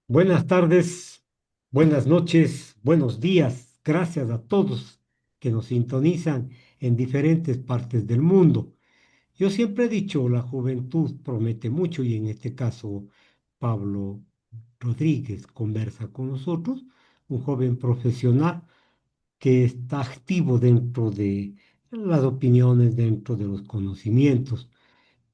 Buenas tardes, buenas noches, buenos días. Gracias a todos que nos sintonizan en diferentes partes del mundo. Yo siempre he dicho, la juventud promete mucho y en este caso Pablo Rodríguez conversa con nosotros, un joven profesional que está activo dentro de las opiniones, dentro de los conocimientos.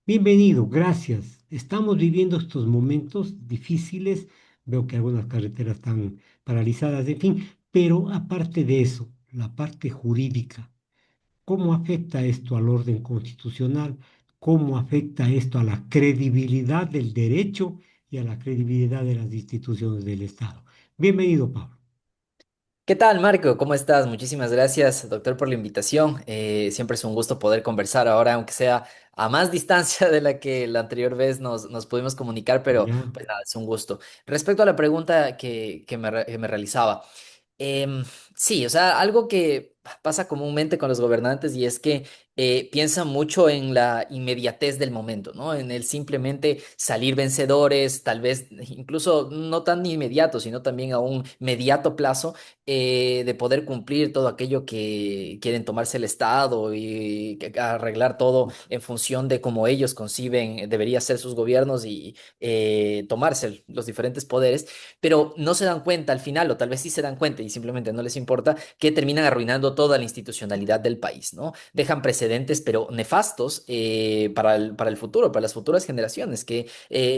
Bienvenido, gracias. Estamos viviendo estos momentos difíciles. Veo que algunas carreteras están paralizadas, en fin, pero aparte de eso, la parte jurídica, ¿cómo afecta esto al orden constitucional? ¿Cómo afecta esto a la credibilidad del derecho y a la credibilidad de las instituciones del Estado? Bienvenido, Pablo. ¿Qué tal, Marco? ¿Cómo estás? Muchísimas gracias, doctor, por la invitación. Siempre es un gusto poder conversar ahora, aunque sea a más distancia de la que la anterior vez nos pudimos comunicar, pero Ya. pues nada, es un gusto. Respecto a la pregunta que me realizaba, Em, sí, o sea, algo que pasa comúnmente con los gobernantes y es que piensan mucho en la inmediatez del momento, ¿no? En el simplemente salir vencedores, tal vez incluso no tan inmediato, sino también a un mediato plazo, de poder cumplir todo aquello que quieren tomarse el Estado y arreglar todo en función de cómo ellos conciben debería ser sus gobiernos y tomarse los diferentes poderes, pero no se dan cuenta al final, o tal vez sí se dan cuenta y simplemente no les importa, que terminan arruinando toda la institucionalidad del país, ¿no? Dejan precedentes, pero nefastos para el futuro, para las futuras generaciones, que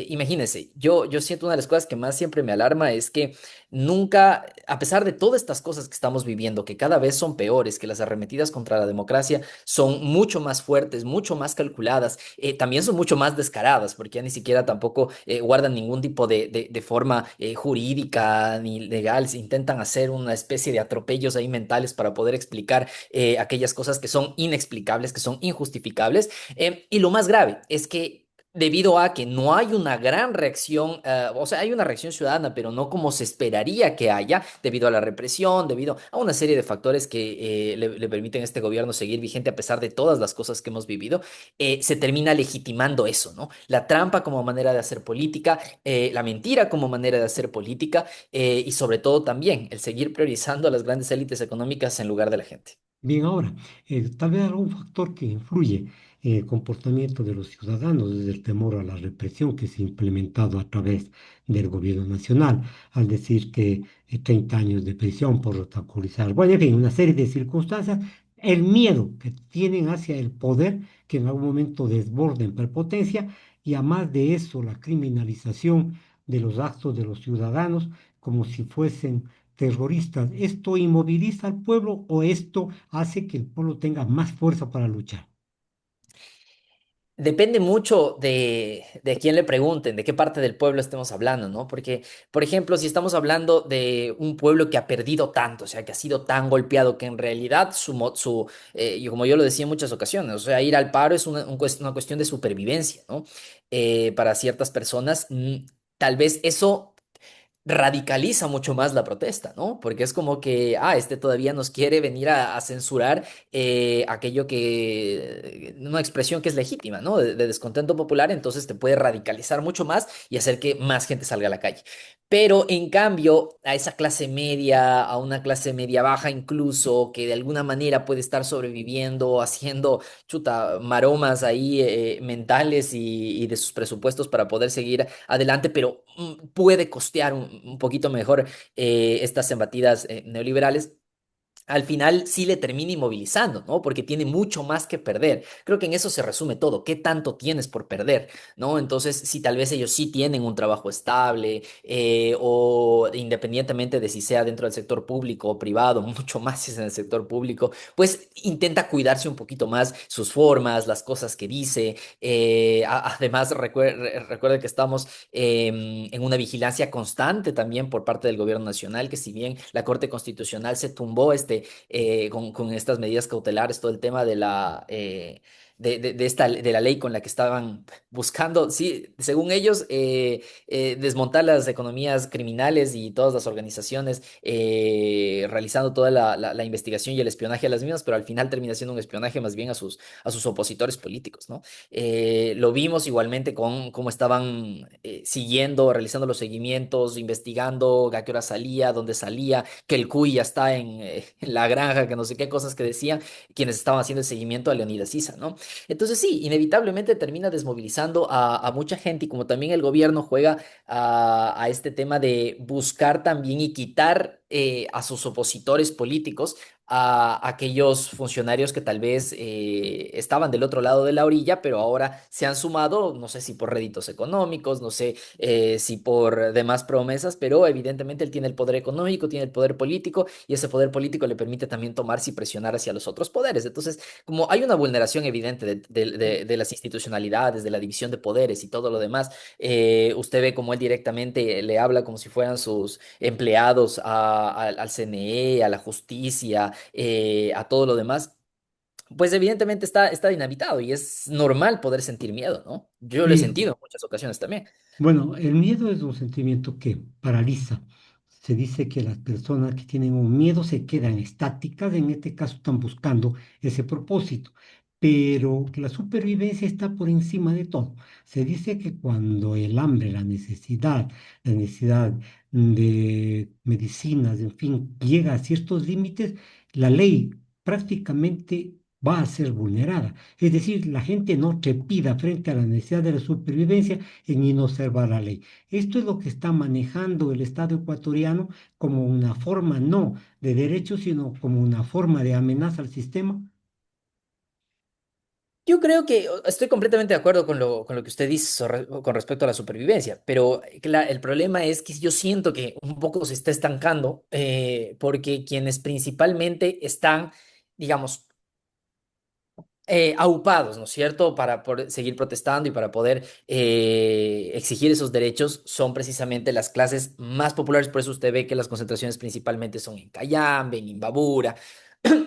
imagínense, yo siento una de las cosas que más siempre me alarma es que nunca, a pesar de todas estas cosas que estamos viviendo, que cada vez son peores, que las arremetidas contra la democracia son mucho más fuertes, mucho más calculadas, también son mucho más descaradas, porque ya ni siquiera tampoco guardan ningún tipo de forma jurídica ni legal, se intentan hacer una especie de atropellos ahí mentales para poder explicar aquellas cosas que son inexplicables, que son injustificables. Y lo más grave es que debido a que no hay una gran reacción, o sea, hay una reacción ciudadana, pero no como se esperaría que haya, debido a la represión, debido a una serie de factores que le permiten a este gobierno seguir vigente a pesar de todas las cosas que hemos vivido, se termina legitimando eso, ¿no? La trampa como manera de hacer política, la mentira como manera de hacer política, y sobre todo también el seguir priorizando a las grandes élites económicas en lugar de la gente. Bien, ahora, tal vez algún factor que influye en el comportamiento de los ciudadanos desde el temor a la represión que se ha implementado a través del gobierno nacional, al decir que 30 años de prisión por obstaculizar, bueno, en fin, una serie de circunstancias, el miedo que tienen hacia el poder, que en algún momento desborde en prepotencia, y además de eso, la criminalización de los actos de los ciudadanos como si fuesen terroristas. ¿Esto inmoviliza al pueblo o esto hace que el pueblo tenga más fuerza para luchar? Depende mucho de quién le pregunten, de qué parte del pueblo estemos hablando, ¿no? Porque, por ejemplo, si estamos hablando de un pueblo que ha perdido tanto, o sea, que ha sido tan golpeado que en realidad y como yo lo decía en muchas ocasiones, o sea, ir al paro es una cuestión de supervivencia, ¿no? Para ciertas personas, tal vez eso radicaliza mucho más la protesta, ¿no? Porque es como que, este todavía nos quiere venir a censurar aquello una expresión que es legítima, ¿no? De descontento popular, entonces te puede radicalizar mucho más y hacer que más gente salga a la calle. Pero en cambio, a esa clase media, a una clase media baja incluso, que de alguna manera puede estar sobreviviendo, haciendo, chuta, maromas ahí mentales y de sus presupuestos para poder seguir adelante, pero puede costear un poquito mejor estas embatidas neoliberales. Al final sí le termina inmovilizando, ¿no? Porque tiene mucho más que perder. Creo que en eso se resume todo. ¿Qué tanto tienes por perder? ¿No? Entonces, si tal vez ellos sí tienen un trabajo estable, o independientemente de si sea dentro del sector público o privado, mucho más si es en el sector público, pues intenta cuidarse un poquito más sus formas, las cosas que dice. Además, recuerde que estamos en una vigilancia constante también por parte del gobierno nacional, que si bien la Corte Constitucional se tumbó con estas medidas cautelares, todo el tema de la ley con la que estaban buscando, sí, según ellos, desmontar las economías criminales y todas las organizaciones, realizando toda la investigación y el espionaje a las mismas, pero al final termina siendo un espionaje más bien a sus opositores políticos, ¿no? Lo vimos igualmente con cómo estaban siguiendo, realizando los seguimientos, investigando a qué hora salía, dónde salía, que el cuy ya está en la granja, que no sé qué cosas que decían quienes estaban haciendo el seguimiento a Leonidas Sisa, ¿no? Entonces sí, inevitablemente termina desmovilizando a mucha gente y como también el gobierno juega a este tema de buscar también y quitar a sus opositores políticos, a aquellos funcionarios que tal vez estaban del otro lado de la orilla, pero ahora se han sumado, no sé si por réditos económicos, no sé si por demás promesas, pero evidentemente él tiene el poder económico, tiene el poder político y ese poder político le permite también tomarse y presionar hacia los otros poderes. Entonces, como hay una vulneración evidente de las institucionalidades, de la división de poderes y todo lo demás, usted ve como él directamente le habla como si fueran sus empleados al CNE, a la justicia, a todo lo demás. Pues evidentemente está dinamitado y es normal poder sentir miedo, ¿no? Yo lo he Sí, sentido en muchas ocasiones también. bueno, el miedo es un sentimiento que paraliza. Se dice que las personas que tienen un miedo se quedan estáticas, en este caso están buscando ese propósito, pero que la supervivencia está por encima de todo. Se dice que cuando el hambre, la necesidad de medicinas, en fin, llega a ciertos límites, la ley prácticamente va a ser vulnerada. Es decir, la gente no trepida frente a la necesidad de la supervivencia en inobservar la ley. Esto es lo que está manejando el Estado ecuatoriano como una forma no de derecho, sino como una forma de amenaza al sistema. Yo creo que estoy completamente de acuerdo con lo que usted dice con respecto a la supervivencia, pero el problema es que yo siento que un poco se está estancando porque quienes principalmente están, digamos, aupados, ¿no es cierto?, para poder seguir protestando y para poder exigir esos derechos son precisamente las clases más populares. Por eso usted ve que las concentraciones principalmente son en Cayambe, en Imbabura,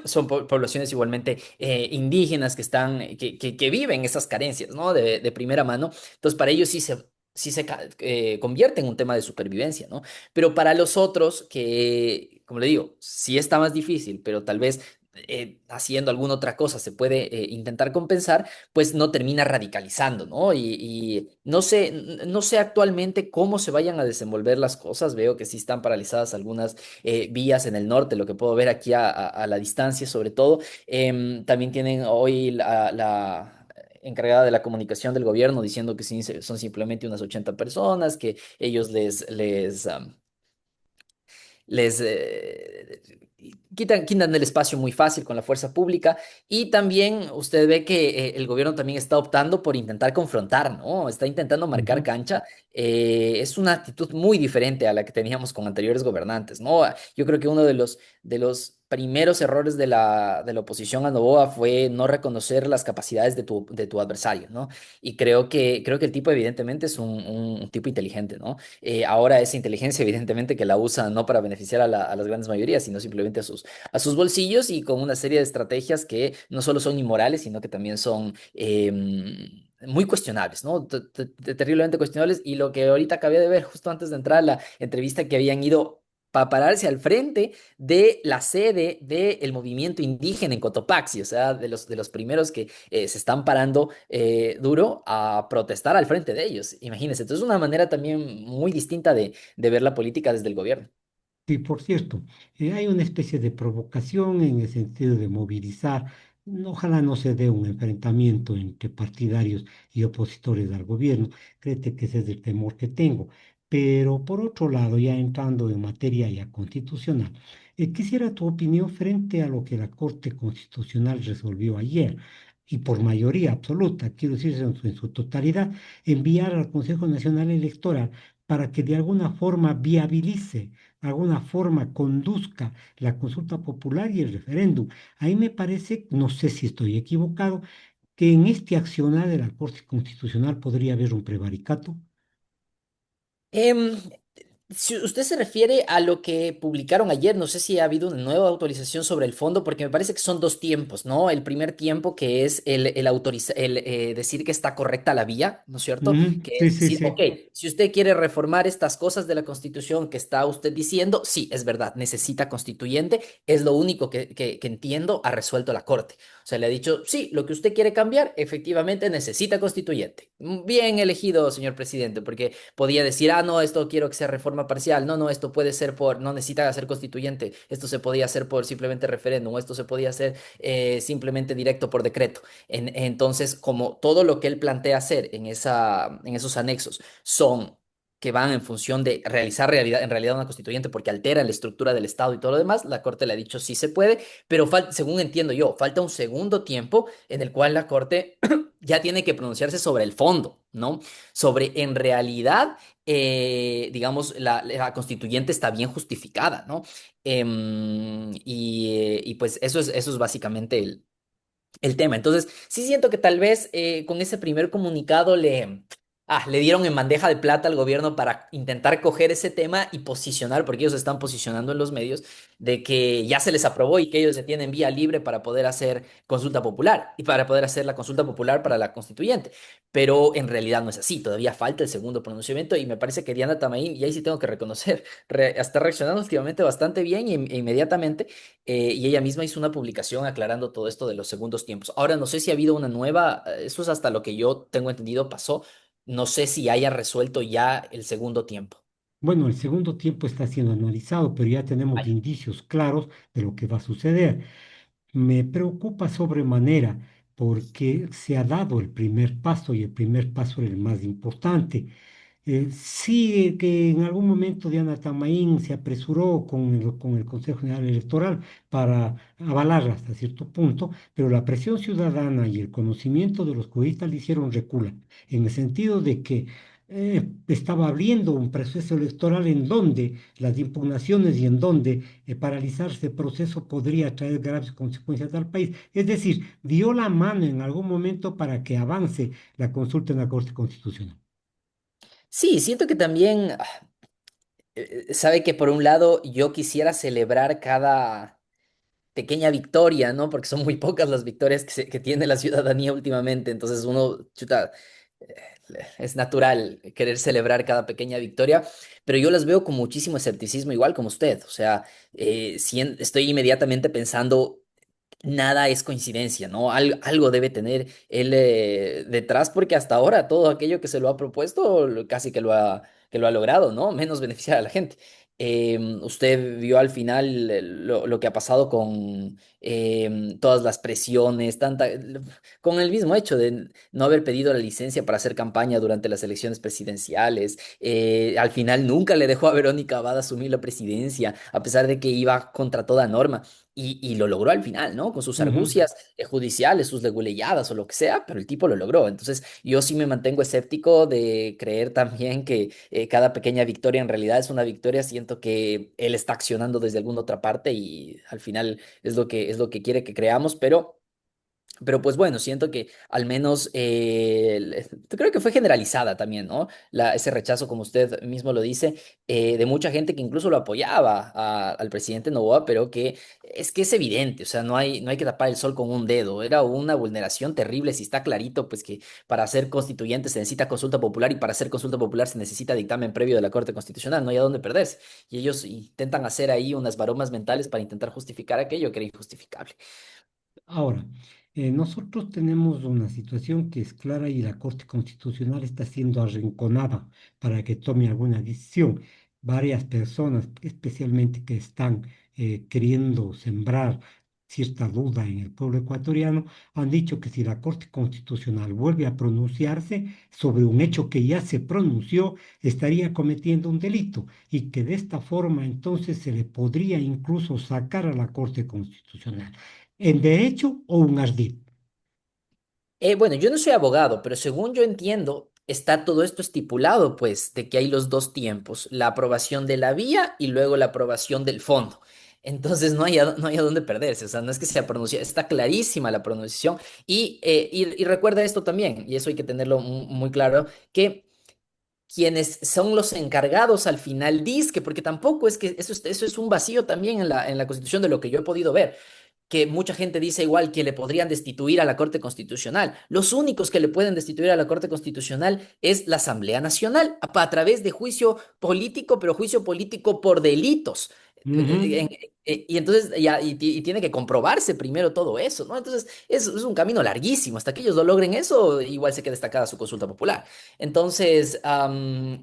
son poblaciones igualmente indígenas que están, que viven esas carencias, ¿no? De primera mano. Entonces, para ellos sí se convierte en un tema de supervivencia, ¿no? Pero para los otros, que, como le digo, sí está más difícil, pero tal vez haciendo alguna otra cosa se puede intentar compensar, pues no termina radicalizando, ¿no? Y no sé actualmente cómo se vayan a desenvolver las cosas. Veo que sí están paralizadas algunas vías en el norte, lo que puedo ver aquí a la distancia sobre todo. También tienen hoy la encargada de la comunicación del gobierno diciendo que sí, son simplemente unas 80 personas, que ellos les quitan el espacio muy fácil con la fuerza pública y también usted ve que el gobierno también está optando por intentar confrontar, ¿no? Está intentando marcar Ujú. cancha. Es una actitud muy diferente a la que teníamos con anteriores gobernantes, ¿no? Yo creo que uno de los primeros errores de la oposición a Noboa fue no reconocer las capacidades de tu adversario, ¿no? Y creo que el tipo evidentemente es un tipo inteligente, ¿no? Ahora esa inteligencia, evidentemente, que la usa no para beneficiar a las grandes mayorías, sino simplemente a sus bolsillos y con una serie de estrategias que no solo son inmorales, sino que también son muy cuestionables, ¿no? Terriblemente cuestionables. Y lo que ahorita acabé de ver justo antes de entrar a la entrevista, que habían ido para pararse al frente de la sede del movimiento indígena en Cotopaxi, o sea, de los primeros que se están parando duro a protestar al frente de ellos. Imagínense, entonces es una manera también muy distinta de ver la política desde el gobierno. Y por cierto, hay una especie de provocación en el sentido de movilizar. Ojalá no se dé un enfrentamiento entre partidarios y opositores al gobierno. Créete que ese es el temor que tengo. Pero por otro lado, ya entrando en materia ya constitucional, quisiera tu opinión frente a lo que la Corte Constitucional resolvió ayer. Y por mayoría absoluta, quiero decir en su totalidad, enviar al Consejo Nacional Electoral para que de alguna forma viabilice alguna forma conduzca la consulta popular y el referéndum. Ahí me parece, no sé si estoy equivocado, que en este accionar de la Corte Constitucional podría haber un prevaricato. Em, Si usted se refiere a lo que publicaron ayer, no sé si ha habido una nueva autorización sobre el fondo, porque me parece que son dos tiempos, ¿no? El primer tiempo que es el decir que está correcta la vía, ¿no es cierto? Ujú, Que sí, es sí, decir, ok, sí. si usted quiere reformar estas cosas de la Constitución que está usted diciendo, sí, es verdad, necesita constituyente, es lo único que entiendo ha resuelto la Corte. O sea, le ha dicho, sí, lo que usted quiere cambiar, efectivamente necesita constituyente. Bien elegido, señor presidente, porque podía decir, ah, no, esto quiero que sea reforma parcial, no, no, esto puede ser por, no necesita ser constituyente, esto se podía hacer por simplemente referéndum, esto se podía hacer simplemente directo por decreto. Entonces, como todo lo que él plantea hacer en esos anexos son que van en función de realizar realidad, en realidad una constituyente porque alteran la estructura del Estado y todo lo demás, la Corte le ha dicho sí se puede, pero según entiendo yo, falta un segundo tiempo en el cual la Corte ya tiene que pronunciarse sobre el fondo, ¿no? Sobre en realidad, digamos, la constituyente está bien justificada, ¿no? Y pues eso es básicamente el tema. Entonces, sí siento que tal vez con ese primer comunicado le dieron en bandeja de plata al gobierno para intentar coger ese tema y posicionar, porque ellos están posicionando en los medios, de que ya se les aprobó y que ellos ya tienen vía libre para poder hacer consulta popular y para poder hacer la consulta popular para la constituyente. Pero en realidad no es así, todavía falta el segundo pronunciamiento y me parece que Diana Tamaín, y ahí sí tengo que reconocer, está reaccionando últimamente bastante bien e inmediatamente y ella misma hizo una publicación aclarando todo esto de los segundos tiempos. Ahora, no sé si ha habido una nueva, eso es hasta lo que yo tengo entendido pasó, no sé si haya resuelto ya el segundo tiempo. Bueno, el segundo tiempo está siendo analizado, pero ya tenemos Vaya. indicios claros de lo que va a suceder. Me preocupa sobremanera porque se ha dado el primer paso y el primer paso es el más importante. Sí, que en algún momento Diana Tamaín se apresuró con el Consejo General Electoral para avalarla hasta cierto punto, pero la presión ciudadana y el conocimiento de los juristas le hicieron recular, en el sentido de que estaba abriendo un proceso electoral en donde las impugnaciones y en donde paralizarse el proceso podría traer graves consecuencias al país. Es decir, dio la mano en algún momento para que avance la consulta en la Corte Constitucional. Sí, siento que también, sabe que por un lado yo quisiera celebrar cada pequeña victoria, ¿no? Porque son muy pocas las victorias que tiene la ciudadanía últimamente, entonces uno, chuta, eh, es natural querer celebrar cada pequeña victoria, pero yo las veo con muchísimo escepticismo, igual como usted, o sea, estoy inmediatamente pensando nada es coincidencia, ¿no? Algo debe tener él detrás, porque hasta ahora todo aquello que se lo ha propuesto casi que lo ha logrado, ¿no? Menos beneficiar a la gente. Usted vio al final lo que ha pasado con todas las presiones, con el mismo hecho de no haber pedido la licencia para hacer campaña durante las elecciones presidenciales. Al final nunca le dejó a Verónica Abad asumir la presidencia, a pesar de que iba contra toda norma. Y lo logró al final, ¿no? Con sus Ujú. argucias judiciales, sus leguleyadas o lo que sea, pero el tipo lo logró. Entonces, yo sí me mantengo escéptico de creer también que cada pequeña victoria en realidad es una victoria. Siento que él está accionando desde alguna otra parte y al final es lo que quiere que creamos, pero pues bueno, siento que al menos creo que fue generalizada también, ¿no? Ese rechazo, como usted mismo lo dice, de mucha gente que incluso lo apoyaba al presidente Noboa, pero que es evidente, o sea, no hay que tapar el sol con un dedo. Era una vulneración terrible, si está clarito, pues que para ser constituyente se necesita consulta popular y para hacer consulta popular se necesita dictamen previo de la Corte Constitucional, no hay a dónde perderse. Y ellos intentan hacer ahí unas maromas mentales para intentar justificar aquello que era injustificable. Ahora, nosotros tenemos una situación que es clara y la Corte Constitucional está siendo arrinconada para que tome alguna decisión. Varias personas, especialmente que están queriendo sembrar cierta duda en el pueblo ecuatoriano, han dicho que si la Corte Constitucional vuelve a pronunciarse sobre un hecho que ya se pronunció, estaría cometiendo un delito y que de esta forma entonces se le podría incluso sacar a la Corte Constitucional en derecho o un ardid. Bueno, yo no soy abogado, pero según yo entiendo, está todo esto estipulado, pues, de que hay los dos tiempos, la aprobación de la vía y luego la aprobación del fondo. Entonces no hay a dónde perderse, o sea, no es que sea pronunciada, está clarísima la pronunciación y recuerda esto también, y eso hay que tenerlo muy claro, que quienes son los encargados al final, dizque, porque tampoco es que eso es un vacío también en la Constitución de lo que yo he podido ver, que mucha gente dice igual que le podrían destituir a la Corte Constitucional. Los únicos que le pueden destituir a la Corte Constitucional es la Asamblea Nacional a través de juicio político, pero juicio político por delitos. Ujú. Y entonces y tiene que comprobarse primero todo eso, ¿no? Entonces es un camino larguísimo. Hasta que ellos lo logren eso, igual se queda destacada su consulta popular. Entonces,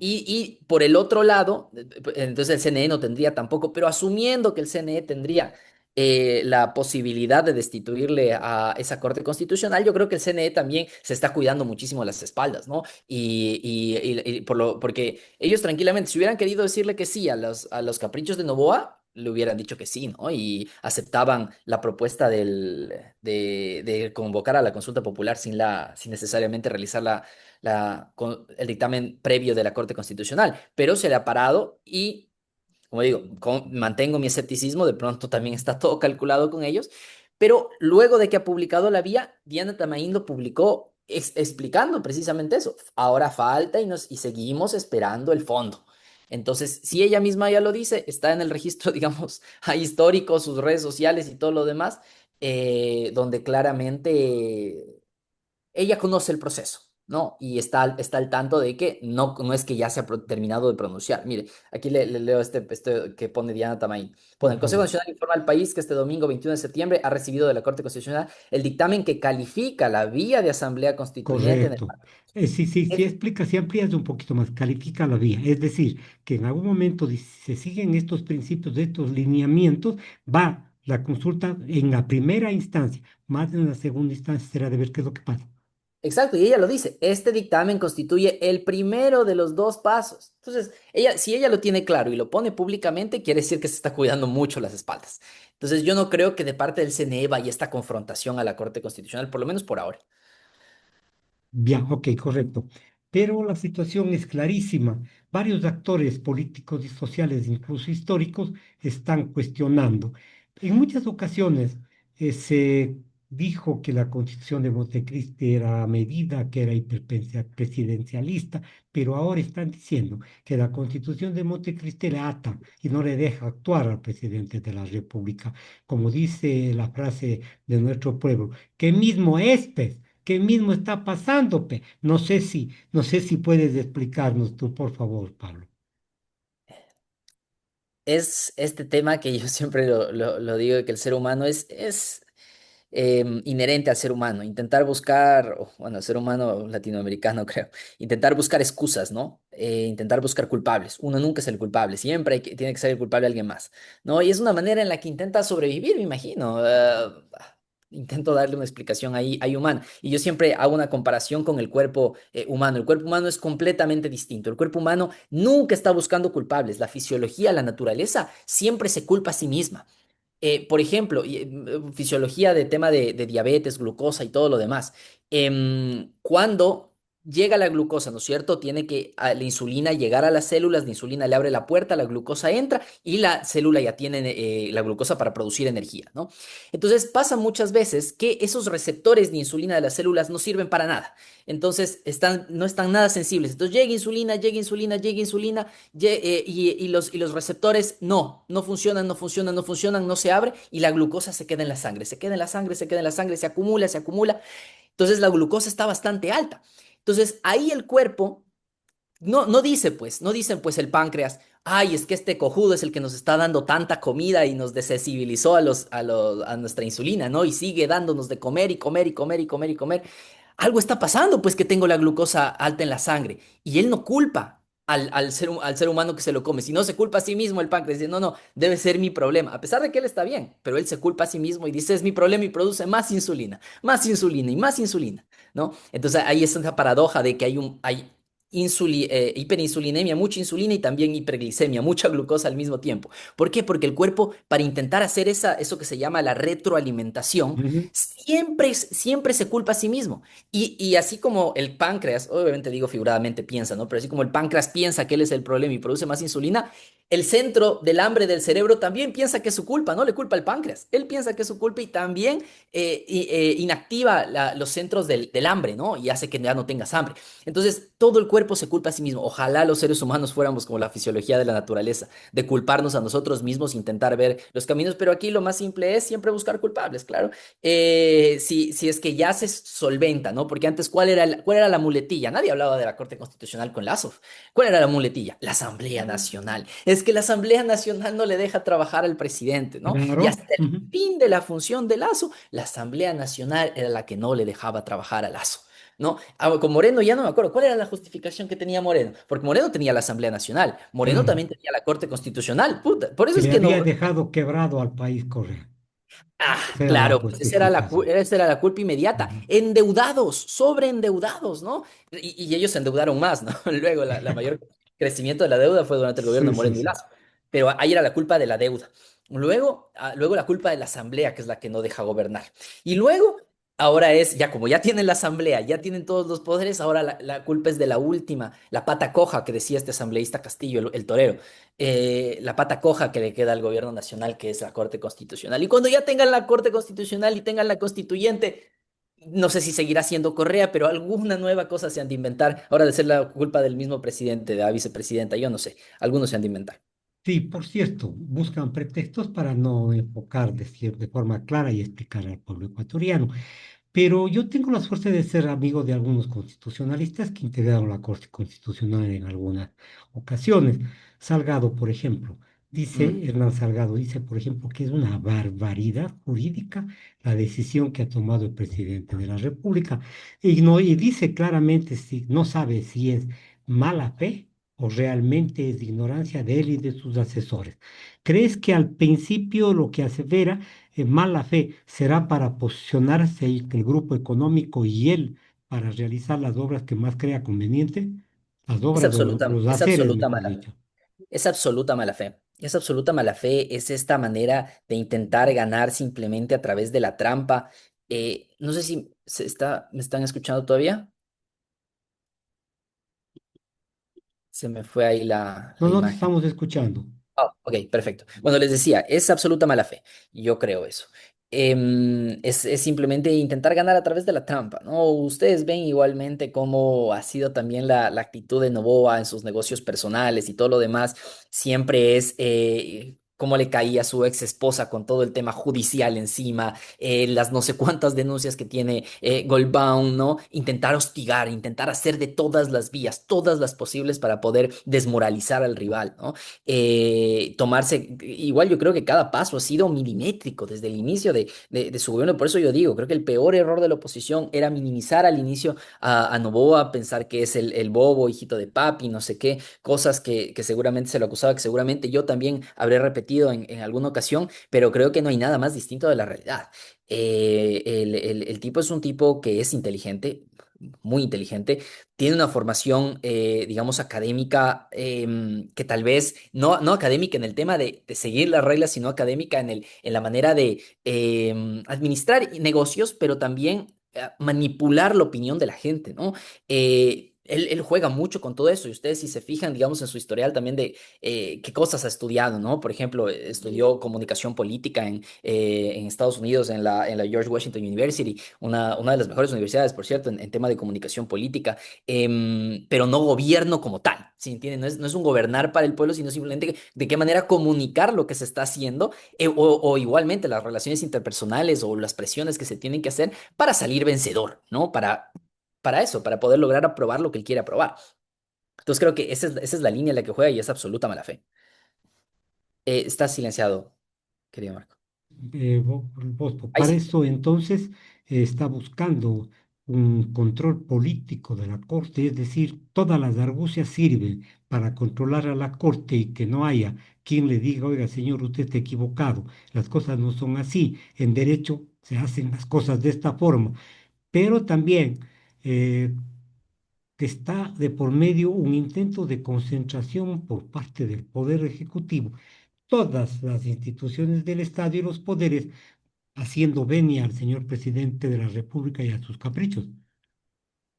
y por el otro lado, entonces el CNE no tendría tampoco, pero asumiendo que el CNE tendría la posibilidad de destituirle a esa Corte Constitucional, yo creo que el CNE también se está cuidando muchísimo las espaldas, ¿no? Porque ellos tranquilamente, si hubieran querido decirle que sí a los caprichos de Noboa, le hubieran dicho que sí, ¿no? Y aceptaban la propuesta de convocar a la consulta popular sin necesariamente realizar el dictamen previo de la Corte Constitucional, pero se le ha parado y como digo, mantengo mi escepticismo, de pronto también está todo calculado con ellos, pero luego de que ha publicado la vía, Diana Tamaín lo publicó explicando precisamente eso. Ahora falta y seguimos esperando el fondo. Entonces, si ella misma ya lo dice, está en el registro, digamos, histórico, sus redes sociales y todo lo demás, donde claramente ella conoce el proceso, ¿no? Y está al tanto de que no es que ya se ha terminado de pronunciar. Mire, aquí le leo este que pone Diana Tamaín. Pone, Por el Consejo favor. Nacional informa al país que este domingo 21 de septiembre ha recibido de la Corte Constitucional el dictamen que califica la vía de asamblea constituyente en el Correcto. Sí, sí, sí, país. explica, si amplías un poquito más, califica la vía. Es decir, que en algún momento, si se siguen estos principios, estos lineamientos, va la consulta en la primera instancia, más en la segunda instancia será de ver qué es lo que pasa. Exacto, y ella lo dice, este dictamen constituye el primero de los dos pasos. Entonces, si ella lo tiene claro y lo pone públicamente, quiere decir que se está cuidando mucho las espaldas. Entonces, yo no creo que de parte del CNE vaya esta confrontación a la Corte Constitucional, por lo menos por ahora. Bien, ok, correcto. Pero la situación es clarísima. Varios actores políticos y sociales, incluso históricos, están cuestionando. En muchas ocasiones se dijo que la Constitución de Montecristi era a medida, que era hiperpresidencialista, pero ahora están diciendo que la Constitución de Montecristi le ata y no le deja actuar al presidente de la República. Como dice la frase de nuestro pueblo, que mismo es, pues. ¿Qué mismo está pasando, pe? No sé si puedes explicarnos tú, por favor, Pablo. Es este tema que yo siempre lo digo, que el ser humano es inherente al ser humano, intentar buscar, bueno, al ser humano latinoamericano creo, intentar buscar excusas, ¿no? Intentar buscar culpables. Uno nunca es el culpable, siempre tiene que ser el culpable alguien más, ¿no? Y es una manera en la que intenta sobrevivir, me imagino. Intento darle una explicación ahí humana. Y yo siempre hago una comparación con el cuerpo humano. El cuerpo humano es completamente distinto. El cuerpo humano nunca está buscando culpables. La fisiología, la naturaleza, siempre se culpa a sí misma. Por ejemplo, fisiología de tema de diabetes, glucosa y todo lo demás. Cuando llega la glucosa, ¿no es cierto? Tiene que la insulina llegar a las células, la insulina le abre la puerta, la glucosa entra y la célula ya tiene la glucosa para producir energía, ¿no? Entonces pasa muchas veces que esos receptores de insulina de las células no sirven para nada. Entonces no están nada sensibles. Entonces llega insulina, llega insulina, llega insulina y los receptores no funcionan, no funcionan, no funcionan, no se abre y la glucosa se queda en la sangre, se queda en la sangre, se queda en la sangre, se acumula, se acumula. Entonces la glucosa está bastante alta. Entonces ahí el cuerpo no dice pues, no dicen pues el páncreas, ay, es que este cojudo es el que nos está dando tanta comida y nos desensibilizó a nuestra insulina, ¿no? Y sigue dándonos de comer y comer y comer y comer y comer. Algo está pasando, pues que tengo la glucosa alta en la sangre. Y él no culpa al ser humano que se lo come, sino se culpa a sí mismo el páncreas. Dice, no, no, debe ser mi problema. A pesar de que él está bien, pero él se culpa a sí mismo y dice, es mi problema y produce más insulina y más insulina, ¿no? Entonces ahí es esa paradoja de que hay hiperinsulinemia, mucha insulina y también hiperglicemia, mucha glucosa al mismo tiempo. ¿Por qué? Porque el cuerpo, para intentar hacer eso que se llama la retroalimentación, Ujú. siempre se culpa a sí mismo. Y así como el páncreas, obviamente digo figuradamente piensa, ¿no? Pero así como el páncreas piensa que él es el problema y produce más insulina, el centro del hambre del cerebro también piensa que es su culpa, no le culpa al páncreas. Él piensa que es su culpa y también inactiva los centros del hambre, ¿no? Y hace que ya no tengas hambre. Entonces, todo el cuerpo cuerpo se culpa a sí mismo. Ojalá los seres humanos fuéramos como la fisiología de la naturaleza, de culparnos a nosotros mismos, intentar ver los caminos, pero aquí lo más simple es siempre buscar culpables, claro. Si es que ya se solventa, ¿no? Porque antes, ¿cuál era la muletilla? Nadie hablaba de la Corte Constitucional con Lazo. ¿Cuál era la muletilla? La Asamblea Nacional. Es que la Asamblea Nacional no le deja trabajar al presidente, ¿no? Y Claro. hasta el fin de la función de Lazo, la Asamblea Nacional era la que no le dejaba trabajar a Lazo. ¿No? Con Moreno ya no me acuerdo. ¿Cuál era la justificación que tenía Moreno? Porque Moreno tenía la Asamblea Nacional, Moreno Claro, también tenía la Corte Constitucional. Puta, por eso que es le que no. había dejado quebrado al país Correa. Ah, Esa era la claro, pues justificación. esa era la culpa inmediata. Ujú. Endeudados, sobreendeudados, ¿no? Y ellos se endeudaron más, ¿no? Luego, la mayor crecimiento de la deuda fue durante el gobierno Sí, de sí, Moreno y sí. Lazo. Pero ahí era la culpa de la deuda. Luego, luego la culpa de la asamblea, que es la que no deja gobernar. Y luego, ahora es, ya como ya tienen la asamblea, ya tienen todos los poderes, ahora la culpa es de la última, la pata coja que decía este asambleísta Castillo, el torero, la pata coja que le queda al gobierno nacional, que es la Corte Constitucional. Y cuando ya tengan la Corte Constitucional y tengan la constituyente, no sé si seguirá siendo Correa, pero alguna nueva cosa se han de inventar. Ahora de ser la culpa del mismo presidente, de la vicepresidenta, yo no sé, algunos se han de inventar. Sí, por cierto, buscan pretextos para no enfocar de forma clara y explicar al pueblo ecuatoriano. Pero yo tengo la suerte de ser amigo de algunos constitucionalistas que integraron la Corte Constitucional en algunas ocasiones. Salgado, por ejemplo, Mm. Hernán Salgado dice, por ejemplo, que es una barbaridad jurídica la decisión que ha tomado el presidente de la República. Y dice claramente, si no sabe si es mala fe o realmente es ignorancia de él y de sus asesores. ¿Crees que al principio lo que asevera mala fe será para posicionarse el grupo económico y él para realizar las obras que más crea conveniente? Las obras o los Es haceres, absoluta mejor mala dicho. fe. Es absoluta mala fe. Es absoluta mala fe. Es esta manera de intentar ganar simplemente a través de la trampa. No sé si me están escuchando todavía. Se me fue ahí No, la no te imagen. estamos escuchando. Ah, ok, perfecto. Bueno, les decía, es absoluta mala fe. Yo creo eso. Es simplemente intentar ganar a través de la trampa, ¿no? Ustedes ven igualmente cómo ha sido también la actitud de Noboa en sus negocios personales y todo lo demás. Siempre es cómo le caía a su ex esposa con todo el tema judicial encima, las no sé cuántas denuncias que tiene Goldbaum, ¿no? Intentar hostigar, intentar hacer de todas las vías, todas las posibles para poder desmoralizar al rival, ¿no? Tomarse, igual yo creo que cada paso ha sido milimétrico desde el inicio de su gobierno, por eso yo digo, creo que el peor error de la oposición era minimizar al inicio a Noboa, pensar que es el bobo, hijito de papi, no sé qué, cosas que seguramente se lo acusaba, que seguramente yo también habré repetido en alguna ocasión, pero creo que no hay nada más distinto de la realidad. El tipo es un tipo que es inteligente, muy inteligente, tiene una formación, digamos, académica, que tal vez no académica en el tema de seguir las reglas, sino académica en la manera de administrar negocios, pero también manipular la opinión de la gente, ¿no? Él juega mucho con todo eso y ustedes si se fijan, digamos, en su historial también de qué cosas ha estudiado, ¿no? Por ejemplo, estudió comunicación política en Estados Unidos, en la George Washington University, una de las mejores universidades, por cierto, en tema de comunicación política, pero no gobierno como tal, ¿sí entienden? No es un gobernar para el pueblo, sino simplemente de qué manera comunicar lo que se está haciendo, o igualmente las relaciones interpersonales o las presiones que se tienen que hacer para salir vencedor, ¿no? Para eso, para poder lograr aprobar lo que él quiere aprobar. Entonces creo que esa es la línea en la que juega y es absoluta mala fe. Está silenciado, querido Marco. Para Ahí sí. eso entonces está buscando un control político de la Corte, es decir, todas las argucias sirven para controlar a la Corte y que no haya quien le diga, oiga, señor, usted está equivocado, las cosas no son así, en derecho se hacen las cosas de esta forma, pero también eh, que está de por medio un intento de concentración por parte del Poder Ejecutivo, todas las instituciones del Estado y los poderes haciendo venia al señor presidente de la República y a sus caprichos.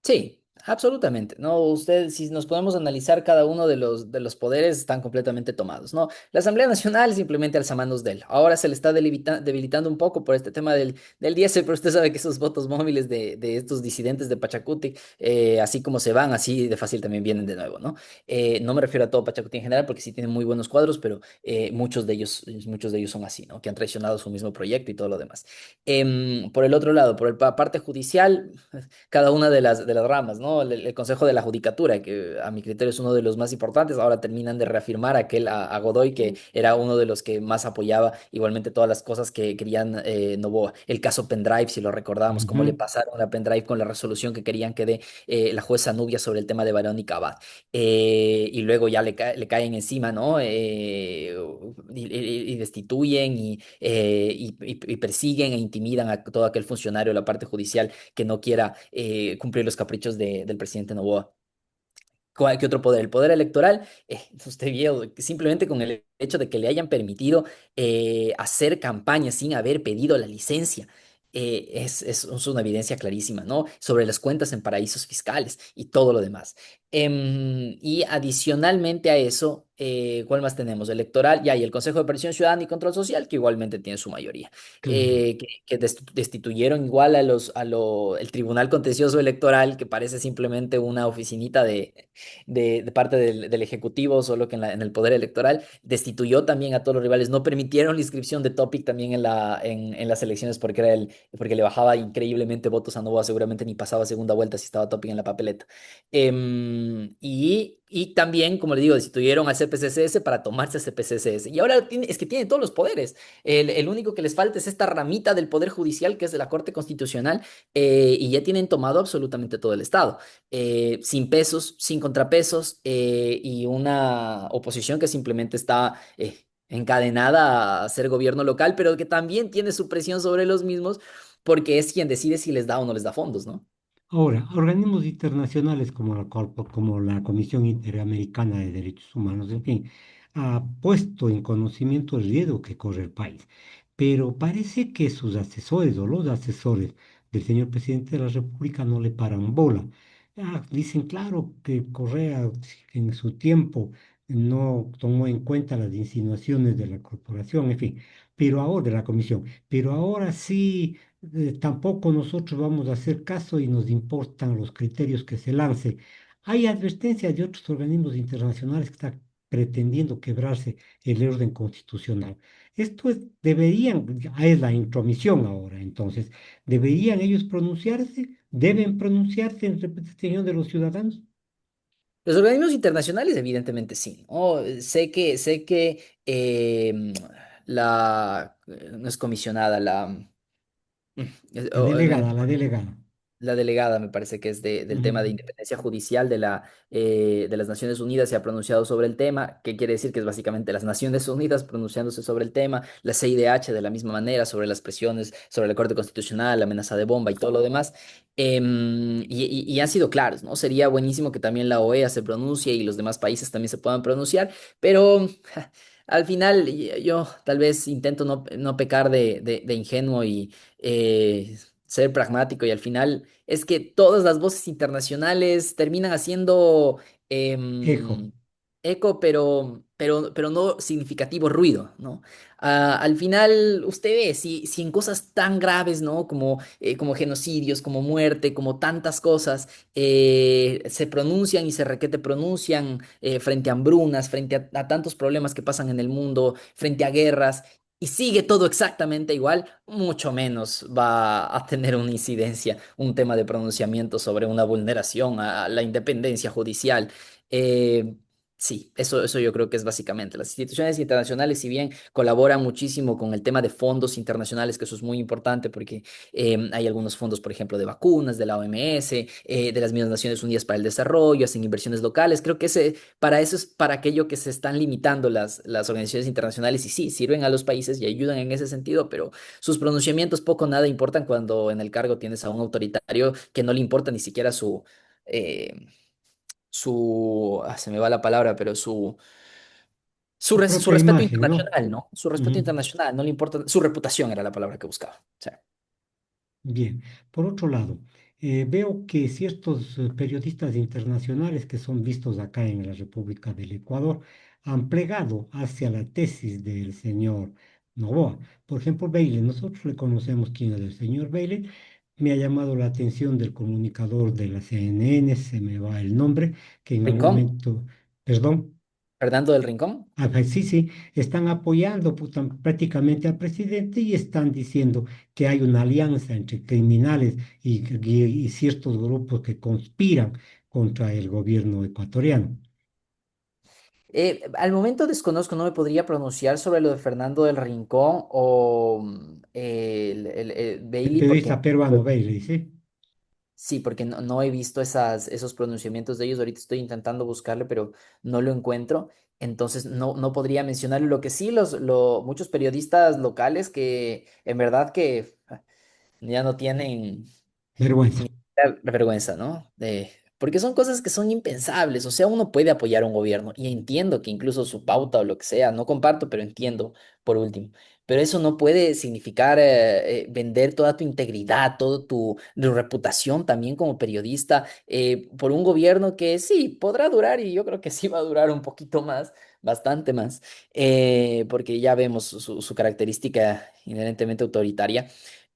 Sí, Absolutamente, ¿no? Usted, si nos podemos analizar cada uno de los poderes, están completamente tomados, ¿no? La Asamblea Nacional simplemente alza manos de él. Ahora se le está debilitando un poco por este tema del diésel, pero usted sabe que esos votos móviles de estos disidentes de Pachacuti, así como se van, así de fácil también vienen de nuevo, ¿no? No me refiero a todo Pachacuti en general, porque sí tienen muy buenos cuadros, pero muchos de ellos son así, ¿no? Que han traicionado su mismo proyecto y todo lo demás. Por el otro lado, por la parte judicial cada una de las ramas, ¿no? El Consejo de la Judicatura, que a mi criterio es uno de los más importantes, ahora terminan de reafirmar a Godoy, que era uno de los que más apoyaba igualmente todas las cosas que querían Novoa. El caso Pendrive, si lo recordábamos, cómo le Ujú. pasaron la Pendrive con la resolución que querían que dé la jueza Nubia sobre el tema de Verónica Abad. Y luego ya le caen encima, ¿no? Y destituyen y persiguen e intimidan a todo aquel funcionario de la parte judicial que no quiera cumplir los caprichos del presidente Noboa. ¿Qué otro poder? El poder electoral, usted vio, que simplemente con el hecho de que le hayan permitido hacer campaña sin haber pedido la licencia, es una evidencia clarísima, ¿no? Sobre las cuentas en paraísos fiscales y todo lo demás. Y adicionalmente a eso, ¿cuál más tenemos? Electoral, ya, y el Consejo de Presión Ciudadana y Control Social, que igualmente tiene su mayoría, Claro. que destituyeron igual el Tribunal Contencioso Electoral, que parece simplemente una oficinita de parte del Ejecutivo, solo que en el poder electoral, destituyó también a todos los rivales, no permitieron la inscripción de Topic también en las elecciones porque le bajaba increíblemente votos a Novoa, seguramente ni pasaba segunda vuelta si estaba Topic en la papeleta. Y también, como le digo, destituyeron al CPCCS para tomarse a CPCCS. Y ahora es que tiene todos los poderes. El único que les falta es esta ramita del Poder Judicial, que es de la Corte Constitucional, y ya tienen tomado absolutamente todo el Estado sin pesos, sin contrapesos y una oposición que simplemente está encadenada a ser gobierno local, pero que también tiene su presión sobre los mismos porque es quien decide si les da o no les da fondos, ¿no? Ahora, organismos internacionales como como la Comisión Interamericana de Derechos Humanos, en fin, ha puesto en conocimiento el riesgo que corre el país, pero parece que sus asesores o los asesores del señor presidente de la República no le paran bola. Dicen, claro, que Correa en su tiempo no tomó en cuenta las insinuaciones de la corporación, en fin, pero ahora de la comisión, pero ahora sí tampoco nosotros vamos a hacer caso y nos importan los criterios que se lance. Hay advertencias de otros organismos internacionales que están pretendiendo quebrarse el orden constitucional. Es la intromisión ahora, entonces, ¿deberían ellos pronunciarse? ¿Deben pronunciarse en representación de los ciudadanos? Los organismos internacionales, evidentemente sí, ¿no? Sé que no es comisionada, mm, es- o, eh, La delegada. la delegada, me parece que es del Ujú. tema de independencia judicial de las Naciones Unidas, se ha pronunciado sobre el tema, que quiere decir que es básicamente las Naciones Unidas pronunciándose sobre el tema, la CIDH de la misma manera, sobre las presiones, sobre la Corte Constitucional, la amenaza de bomba y todo lo demás. Y han sido claros, ¿no? Sería buenísimo que también la OEA se pronuncie y los demás países también se puedan pronunciar, pero al final yo tal vez intento no pecar de ingenuo y ser pragmático y al final es que todas las voces internacionales terminan haciendo Ejo. em, eco, pero no significativo ruido, ¿no? Al final, usted ve, si en cosas tan graves, ¿no? Como genocidios, como muerte, como tantas cosas, se pronuncian y se requete pronuncian frente a hambrunas, frente a tantos problemas que pasan en el mundo, frente a guerras y sigue todo exactamente igual, mucho menos va a tener una incidencia, un tema de pronunciamiento sobre una vulneración a la independencia judicial. Eh, sí, eso yo creo que es básicamente. Las instituciones internacionales, si bien colaboran muchísimo con el tema de fondos internacionales, que eso es muy importante porque hay algunos fondos, por ejemplo, de vacunas, de la OMS, de las mismas Naciones Unidas para el Desarrollo, hacen inversiones locales. Creo que para eso es para aquello que se están limitando las organizaciones internacionales y sí, sirven a los países y ayudan en ese sentido, pero sus pronunciamientos poco o nada importan cuando en el cargo tienes a un autoritario que no le importa ni siquiera eh, se me va la palabra, pero Su su propia respeto imagen, ¿no? internacional, ¿no? Su respeto Ujú. internacional, no le importa, su reputación era la palabra que buscaba. O sea, Bien. Por otro lado, veo que ciertos periodistas internacionales que son vistos acá en la República del Ecuador han plegado hacia la tesis del señor Novoa. Por ejemplo, Bailey, nosotros le conocemos quién es el señor Bailey. Me ha llamado la atención del comunicador de la CNN, se me va el nombre, que en algún Rincón, momento, perdón. Fernando del Rincón. Pues sí, sí, están apoyando prácticamente al presidente y están diciendo que hay una alianza entre criminales y ciertos grupos que conspiran contra el gobierno ecuatoriano. Al momento desconozco, no me podría pronunciar sobre lo de Fernando del Rincón o El Bailey, porque periodista peruano Bailey, ¿sí? sí, porque no he visto esos pronunciamientos de ellos. Ahorita estoy intentando buscarle, pero no lo encuentro. Entonces no podría mencionarlo. Lo que sí, muchos periodistas locales que en verdad que ya no tienen Vergüenza. ni siquiera vergüenza, ¿no? Porque son cosas que son impensables. O sea, uno puede apoyar a un gobierno y entiendo que incluso su pauta o lo que sea, no comparto, pero entiendo por último. Pero eso no puede significar vender toda tu integridad, toda tu reputación también como periodista por un gobierno que sí, podrá durar y yo creo que sí va a durar un poquito más, bastante más, porque ya vemos su característica inherentemente autoritaria,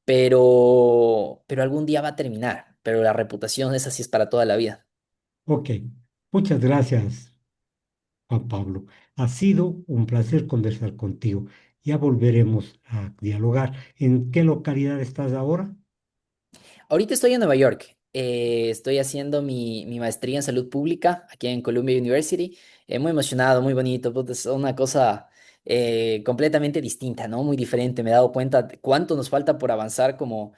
pero algún día va a terminar, pero la reputación es así, es para toda la vida. Ok, muchas gracias, Juan Pablo. Ha sido un placer conversar contigo. Ya volveremos a dialogar. ¿En qué localidad estás ahora? Ahorita estoy en Nueva York. Estoy haciendo mi maestría en salud pública aquí en Columbia University. Muy emocionado, muy bonito. Puta, es una cosa completamente distinta, ¿no? Muy diferente. Me he dado cuenta de cuánto nos falta por avanzar como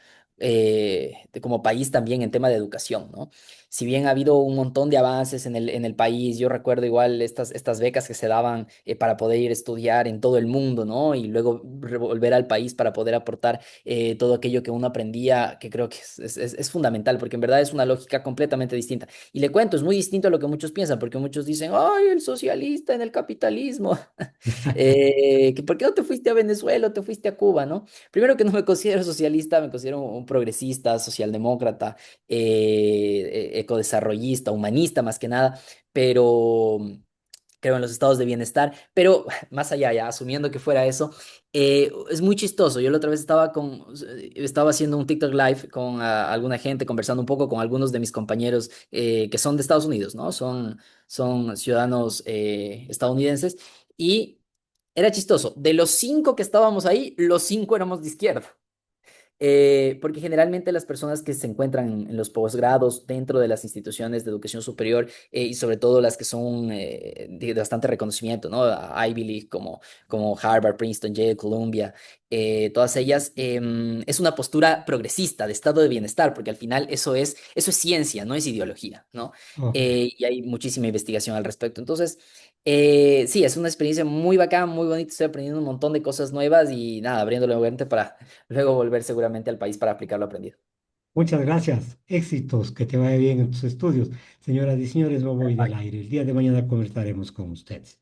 país también en tema de educación, ¿no? Si bien ha habido un montón de avances en el país, yo recuerdo igual estas becas que se daban para poder ir a estudiar en todo el mundo, ¿no? Y luego volver al país para poder aportar todo aquello que uno aprendía, que creo que es fundamental, porque en verdad es una lógica completamente distinta. Y le cuento, es muy distinto a lo que muchos piensan, porque muchos dicen, ay, el socialista en el capitalismo, que ¿por qué no te fuiste a Venezuela o te fuiste a Cuba, no? Primero que no me considero socialista, me considero un progresista, socialdemócrata, ecodesarrollista, humanista más que nada, pero creo en los estados de bienestar, pero más allá, ya asumiendo que fuera eso, es muy chistoso. Yo la otra vez estaba haciendo un TikTok Live con alguna gente, conversando un poco con algunos de mis compañeros que son de Estados Unidos, ¿no? Son ciudadanos estadounidenses y era chistoso. De los cinco que estábamos ahí, los cinco éramos de izquierda. Porque generalmente las personas que se encuentran en los posgrados dentro de las instituciones de educación superior y sobre todo las que son de bastante reconocimiento, ¿no? Ivy League como Harvard, Princeton, Yale, Columbia, todas ellas, es una postura progresista de estado de bienestar, porque al final eso es ciencia, no es ideología, ¿no? Ok. Y hay muchísima investigación al respecto. Entonces, sí, es una experiencia muy bacán, muy bonita, estoy aprendiendo un montón de cosas nuevas y nada, abriéndole la mente para luego volver seguramente al país para aplicar lo aprendido. Muchas gracias. Éxitos, que te vaya bien en tus estudios. Señoras y señores, no voy del Perfecto. aire. El día de mañana conversaremos con ustedes.